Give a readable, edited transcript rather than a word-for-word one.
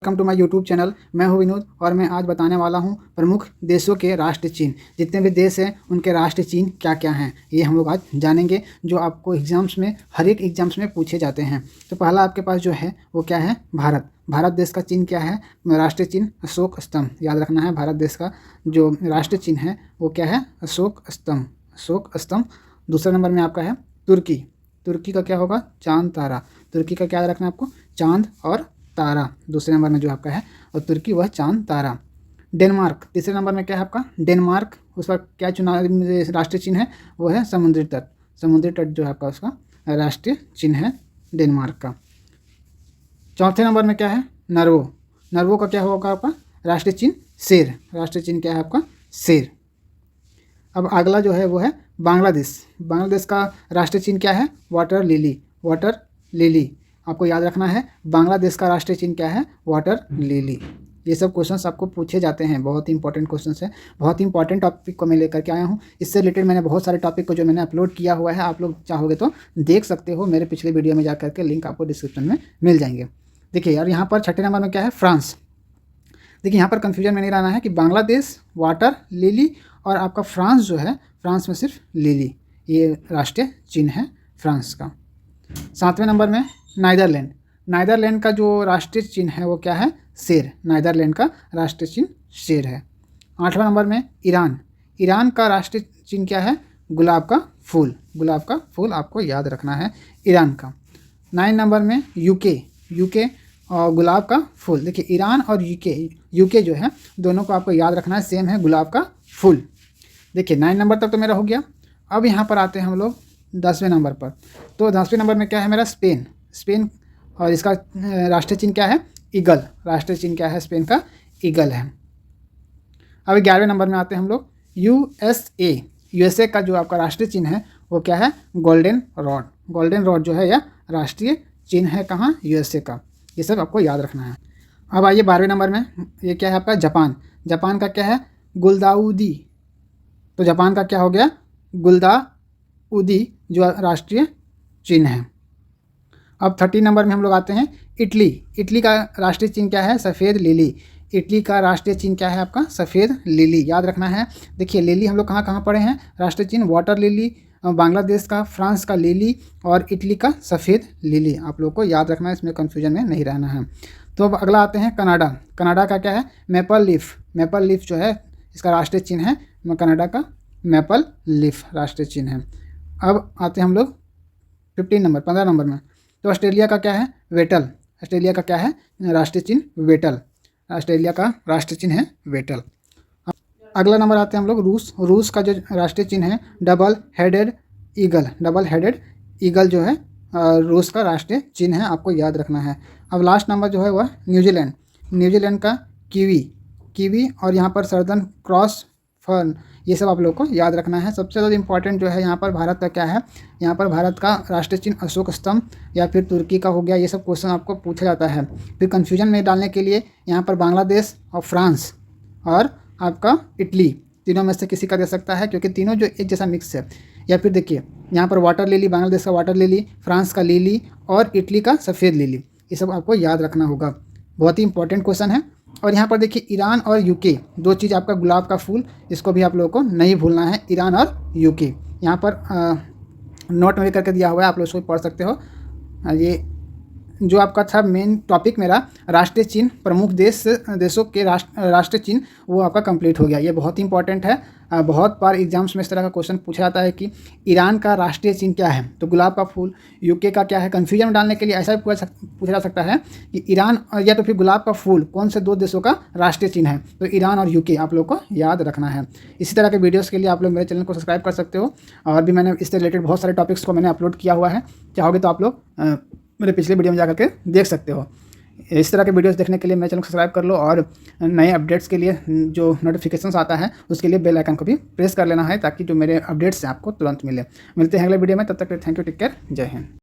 Welcome to my YouTube channel. मैं हूं विनोद और मैं आज बताने वाला हूं प्रमुख देशों के राष्ट्रीय चिन्ह। जितने भी देश हैं उनके राष्ट्रीय चिन्ह क्या क्या हैं, ये हम लोग आज जानेंगे, जो आपको एग्जाम्स में, हर एक एग्जाम्स में पूछे जाते हैं। तो पहला आपके पास जो है वो क्या है, भारत। भारत देश का चिन्ह क्या है, राष्ट्रीय चिन्ह अशोक स्तंभ। याद रखना है, भारत देश का जो राष्ट्रीय चिन्ह है वो क्या है, अशोक स्तंभ। अशोक स्तंभ। दूसरे नंबर में आपका है तुर्की। तुर्की का क्या होगा, चांद तारा। तुर्की का क्या रखना है आपको, चांद और तारा। दूसरे नंबर में जो आपका है और तुर्की वह चांद तारा। डेनमार्क तीसरे नंबर में क्या है आपका, डेनमार्क। उसका क्या चुनाव राष्ट्रीय चिन्ह है, वो है समुद्री तट। समुद्री तट जो है आपका उसका राष्ट्रीय चिन्ह है डेनमार्क का। चौथे नंबर में क्या है, नर्वो। नर्वो का क्या होगा आपका राष्ट्रीय चिन्ह, शेर। राष्ट्रीय चिन्ह क्या है आपका, शेर। अब अगला जो है वो है बांग्लादेश। बांग्लादेश का राष्ट्रीय चिन्ह क्या है, वाटर लिली। वाटर लिली आपको याद रखना है। बांग्लादेश का राष्ट्रीय चिन्ह क्या है, वाटर लिली। ये सब क्वेश्चंस आपको पूछे जाते हैं, बहुत ही इंपॉर्टेंट क्वेश्चंस है। बहुत ही इंपॉर्टेंट टॉपिक को मैं लेकर के आया हूँ। इससे रिलेटेड मैंने बहुत सारे टॉपिक को जो मैंने अपलोड किया हुआ है, आप लोग चाहोगे तो देख सकते हो। मेरे पिछले वीडियो में जा करके लिंक आपको डिस्क्रिप्शन में मिल जाएंगे। देखिए यार, यहाँ पर छठे नंबर में क्या है, फ्रांस। देखिए यहाँ पर कन्फ्यूजन में नहीं रहना है कि बांग्लादेश वाटर लिली और आपका फ्रांस जो है, फ्रांस में सिर्फ लिली, ये राष्ट्रीय चिन्ह है फ्रांस का। सातवें नंबर में नीदरलैंड। नीदरलैंड का जो राष्ट्रीय चिन्ह है वो क्या है, शेर। नीदरलैंड का राष्ट्रीय चिन्ह शेर है। आठवें नंबर में ईरान। ईरान का राष्ट्रीय चिन्ह क्या है, गुलाब का फूल। गुलाब का फूल आपको याद रखना है ईरान का। 9 नंबर में यूके। यूके और गुलाब का फूल। देखिए ईरान और यूके जो है दोनों को आपको याद रखना है, सेम है, गुलाब का फूल। देखिए 9 नंबर तक तो मेरा हो गया। अब यहाँ पर आते हैं हम लोग 10वें नंबर पर। तो 10वें नंबर में क्या है मेरा, स्पेन। स्पेन और इसका राष्ट्रीय चिन्ह क्या है, ईगल। राष्ट्रीय चिन्ह क्या है स्पेन का, ईगल है। अब 11वें नंबर में आते हैं हम लोग यूएसए। यूएसए का जो आपका राष्ट्रीय चिन्ह है वो क्या है, गोल्डन रॉड। गोल्डन रॉड जो है यह राष्ट्रीय चिन्ह है कहाँ, यूएसए का। ये सब आपको याद रखना है। अब आइए 12वें नंबर में, ये क्या है आपका, जापान। जापान का क्या है, गुलदाउदी। तो जापान का क्या हो गया, गुलदाउदी जो राष्ट्रीय चिन्ह है। अब 30 नंबर में हम लोग आते हैं इटली। इटली का राष्ट्रीय चिन्ह क्या है, सफ़ेद लिली। इटली का राष्ट्रीय चिन्ह क्या है आपका, सफ़ेद लिली। याद रखना है। देखिए लिली हम लोग कहाँ कहाँ पढ़े हैं, राष्ट्रीय चिन्ह वाटर लिली, बांग्लादेश का, फ्रांस का लिली और इटली का सफ़ेद लिली। आप लोग को याद रखना है, इसमें कन्फ्यूजन में नहीं रहना है। तो अब अगला आते हैं कनाडा। कनाडा का क्या है, मैपल लीफ। मैपल लीफ जो है इसका राष्ट्रीय चिन्ह है, कनाडा का मैपल लीफ राष्ट्रीय चिन्ह है। अब आते हैं हम लोग 15 नंबर में। तो ऑस्ट्रेलिया का क्या है, वेटल। ऑस्ट्रेलिया का क्या है राष्ट्रीय चिन्ह, वेटल। ऑस्ट्रेलिया का राष्ट्रीय चिन्ह है वेटल। अगला नंबर आते हैं हम लोग रूस। रूस का जो राष्ट्रीय चिन्ह है, double headed eagle. Double headed eagle जो है रूस का राष्ट्रीय चिन्ह है, आपको याद रखना है। अब लास्ट नंबर जो है वह न्यूजीलैंड। न्यूजीलैंड का कीवी। कीवी और यहाँ पर सर्दर्न क्रॉस फर्न, ये सब आप लोग को याद रखना है। सबसे ज़्यादा इंपॉर्टेंट जो है यहाँ पर भारत का क्या है, यहाँ पर भारत का राष्ट्रीय चिन्ह अशोक स्तंभ या फिर तुर्की का हो गया। ये सब क्वेश्चन आपको पूछा जाता है। फिर कन्फ्यूजन में डालने के लिए यहाँ पर बांग्लादेश और फ्रांस और आपका इटली, तीनों में से किसी का दे सकता है, क्योंकि तीनों जो एक जैसा मिक्स है। या फिर देखिए यहाँ पर वाटर लिली, बांग्लादेश का वाटर लिली, फ्रांस का लिली और इटली का सफ़ेद लिली। ये सब आपको याद रखना होगा, बहुत ही इंपॉर्टेंट क्वेश्चन है। और यहाँ पर देखिए ईरान और यूके, दो चीज़ आपका, गुलाब का फूल, इसको भी आप लोगों को नहीं भूलना है, ईरान और यूके। यहाँ पर नोट में करके दिया हुआ है, आप लोग इसको पढ़ सकते हो। ये जो आपका था मेन टॉपिक मेरा, राष्ट्रीय चिन्ह, प्रमुख देशों के राष्ट्रीय चिन्ह, वो आपका कंप्लीट हो गया। ये बहुत ही इंपॉर्टेंट है। बहुत बार एग्जाम्स में इस तरह का क्वेश्चन पूछा जाता है कि ईरान का राष्ट्रीय चिन्ह क्या है, तो गुलाब का फूल। यूके का क्या है, कन्फ्यूजन में डालने के लिए ऐसा भी पूछा जा सकता है कि ईरान या तो फिर गुलाब का फूल कौन से दो देशों का राष्ट्रीय चिन्ह है, तो ईरान और यूके आप लोग को याद रखना है। इसी तरह के वीडियोज़ के लिए आप लोग मेरे चैनल को सब्सक्राइब कर सकते हो। और भी मैंने इससे रिलेटेड बहुत सारे टॉपिक्स को मैंने अपलोड किया हुआ है, चाहोगे तो आप लोग मेरे पिछले वीडियो में जाकर के देख सकते हो। इस तरह के वीडियोस देखने के लिए मेरे चैनल को सब्सक्राइब कर लो और नए अपडेट्स के लिए जो नोटिफिकेशंस आता है उसके लिए बेल आइकन को भी प्रेस कर लेना है, ताकि जो मेरे अपडेट्स हैं आपको तुरंत मिले। मिलते हैं अगले वीडियो में, तब तक के लिए थैंक यू, टेक केयर, जय हिंद।